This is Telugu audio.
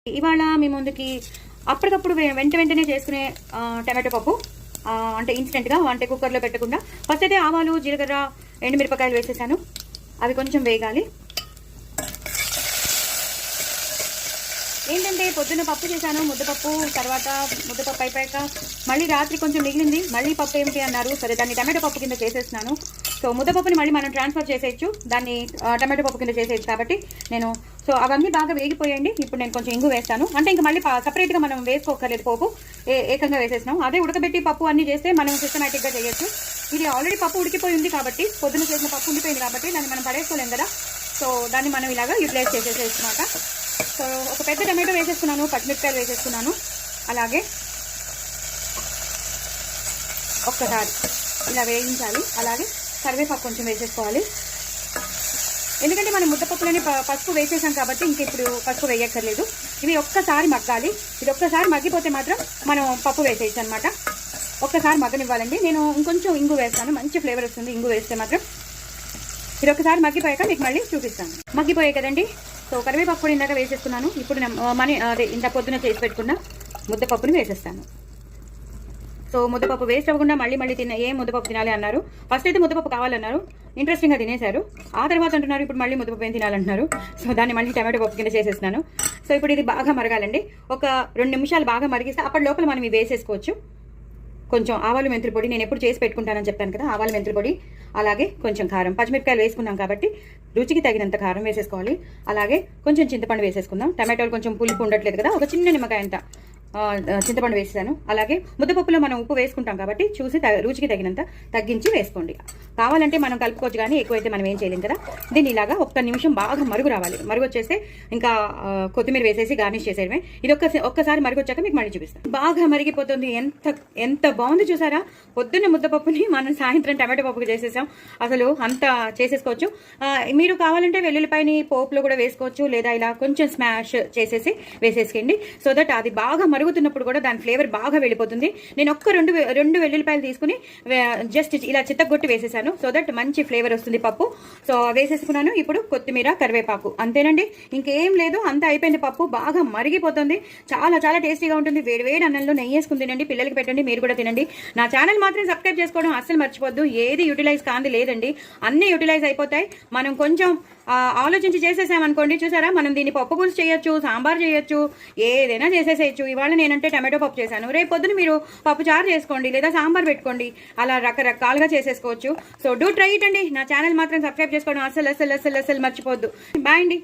ఇవాళ మీ ముందుకి అప్పటికప్పుడు వెంటనే చేసుకునే టమాటో పప్పు, అంటే ఇన్స్టెంట్గా అంటే కుక్కర్లో పెట్టకుండా. ఫస్ట్ అయితే ఆవాలు, జీలకర్ర, ఎండుమిరపకాయలు వేసేసాను. అవి కొంచెం వేగాలి. ఏంటంటే పొద్దున్న పప్పు చేశాను, ముద్దపప్పు. తర్వాత ముద్దపప్పు అయిపోయాక మళ్ళీ రాత్రి కొంచెం మిగిలింది. మళ్ళీ పప్పు ఏమిటి అన్నారు, సరే దాన్ని టమాటో పప్పు కింద చేసేస్తున్నాను. సో ముద్దపప్పుని మళ్ళీ మనం ట్రాన్స్ఫర్ చేసేయచ్చు, దాన్ని టమాటో పప్పు కింద చేసేయచ్చు. కాబట్టి నేను అవన్నీ బాగా వేగిపోయాయండి. ఇప్పుడు నేను కొంచెం ఇంగు వేస్తాను. అంటే ఇంకా మళ్ళీ సపరేట్గా మనం వేసుకోకర్లేదు, పోపు ఏకంగా వేసేసినాం. అదే ఉడకబెట్టి పప్పు అన్నీ చేస్తే మనం సిస్టమేటిక్గా చేయొచ్చు. ఇది ఆల్రెడీ పప్పు ఉడికిపోయి ఉంది కాబట్టి, పొద్దున్న చేసిన పప్పు ఉండిపోయింది కాబట్టి దాన్ని మనం పడేసుకోలేం కదా. సో దాన్ని మనం ఇలాగా యూటిలైజ్ చేసేసేమాట. సో ఒక పెద్ద టమాటో వేసేస్తున్నాను, పచ్చిమిరపకాయలు వేసేస్తున్నాను. అలాగే ఒక్కసారి ఇలా వేయించాలి. అలాగే కరివేపాకు కొంచెం వేసేసుకోవాలి. ఎందుకంటే మనం ముద్దపప్పులోనే పసుపు వేసేసాం కాబట్టి ఇంక ఇప్పుడు పసుపు వేయక్కర్లేదు. ఇవి ఒక్కసారి మగ్గాలి. ఇది ఒక్కసారి మగ్గిపోతే మాత్రం మనం పప్పు వేసేయచ్చు అనమాట. ఒక్కసారి మగ్గనివ్వాలండి. నేను ఇంకొంచెం ఇంగు వేస్తాను, మంచి ఫ్లేవర్ వస్తుంది ఇంగు వేస్తే మాత్రం. ఇది ఒక్కసారి మగ్గిపోయాక మీకు మళ్ళీ చూపిస్తాను. మగ్గిపోయాయి కదండి. సో కరివేపాకు కూడా ఇందాక వేసేస్తున్నాను. ఇప్పుడు ఇంత పొద్దున చేసి పెట్టుకున్న ముద్దపప్పుని వేసేస్తాను. సో ముద్దపప్పు వేస్ట్ అవ్వకుండా మళ్ళీ ముద్దపప్పు తినాలి అన్నారు. ఫస్ట్ అయితే ముద్దపప్పు కావాలన్నారు, ఇంట్రెస్టింగ్గా తినేశారు. ఆ తర్వాత అంటున్నారు ఇప్పుడు మళ్ళీ ముద్దపప్పు ఏం తినాలంటున్నారు. సో దాన్ని మళ్ళీ టమాటో పప్పు కింద చేసేస్తున్నాను. సో ఇప్పుడు ఇది బాగా మరగాలండి. ఒక 2 నిమిషాలు బాగా మరిగిస్తే అప్పటి లోపల మనం ఇవి వేసేసుకోవచ్చు. కొంచెం ఆవాలు మెంతుల పొడి, నేను ఎప్పుడు చేసి పెట్టుకుంటానని చెప్పాను కదా, ఆవాలు మెంతుల పొడి. అలాగే కొంచెం కారం, పచ్చిమిరపకాయలు వేసుకున్నాం కాబట్టి రుచికి తగినంత కారం వేసేసుకోవాలి. అలాగే కొంచెం చింతపండు వేసేసుకుందాం. టమాటోలు కొంచెం పులుపు ఉండట్లేదు కదా, ఒక చిన్న నిమ్మకాయ అంత చింతపండు వేసాను. అలాగే ముద్దపప్పులో మనం ఉప్పు వేసుకుంటాం కాబట్టి చూసి రుచికి తగినంత తగ్గించి వేసుకోండి. కావాలంటే మనం కలుపుకోవచ్చు, కానీ ఎక్కువైతే మనం ఏం చేయలేం కదా. దీన్ని ఇలాగా 1 నిమిషం బాగా మరుగు రావాలి. మరుగు వచ్చేస్తే ఇంకా కొత్తిమీర వేసేసి గార్నిష్ చేసేయడమే. ఇది ఒక్కసారి మరుగు వచ్చాక మీకు మళ్ళీ చూపిస్తాను. బాగా మరిగిపోతుంది. ఎంత బాగుంది చూసారా. పొద్దున్న ముద్దపప్పుని మనం సాయంత్రం టమాటో పప్పుకి చేసేసాం. అసలు అంత చేసేసుకోవచ్చు. మీరు కావాలంటే వెల్లుల్లిపాయని పోపులో కూడా వేసుకోవచ్చు, లేదా ఇలా కొంచెం స్మాష్ చేసేసి వేసేసుకోండి. సో దట్ అది బాగా మరుగుతున్నప్పుడు కూడా దాని ఫ్లేవర్ బాగా వెళ్ళిపోతుంది. నేను ఒక్క 2 వెల్లుల్లిపాయలు తీసుకుని జస్ట్ ఇలా చిత్తగొట్టి వేసేసాను. సో దట్ మంచి ఫ్లేవర్ వస్తుంది పప్పు. సో వేసేసుకున్నాను. ఇప్పుడు కొత్తిమీర, కరివేపాకు, అంతేనండి, ఇంకేం లేదు. అంతా అయిపోయింది. పప్పు బాగా మరిగిపోతుంది. చాలా చాలా టేస్టీగా ఉంటుంది. వేడి అన్నంలో నెయ్యి వేసుకుని తినండి, పిల్లలకి పెట్టండి, మీరు కూడా తినండి. నా ఛానల్ మాత్రం సబ్స్క్రైబ్ చేసుకోవడం అస్సలు మర్చిపోద్దు. ఏది యూటిలైజ్ కాంది లేదండి, అన్నీ యూటిలైజ్ అయిపోతాయి. మనం కొంచెం ఆలోచించి చేసేసామనుకోండి, చూసారా, మనం దీన్ని పప్పు పులుసు చేయొచ్చు, సాంబార్ చేయొచ్చు, ఏదైనా చేసేసేయచ్చు. ఇవాళ నేనంటే టమాటో పప్పు చేశాను, రేపు పొద్దున మీరు పప్పు చారు చేసుకోండి, లేదా సాంబార్ పెట్టుకోండి. అలా రకరకాలుగా చేసేసుకోవచ్చు. సో డూ ట్రై ఇట్ అండి. నా ఛానల్ మాత్రం సబ్స్క్రైబ్ చేసుకోవడం అస్సలు మర్చిపోద్దు. బాయ్ అండి.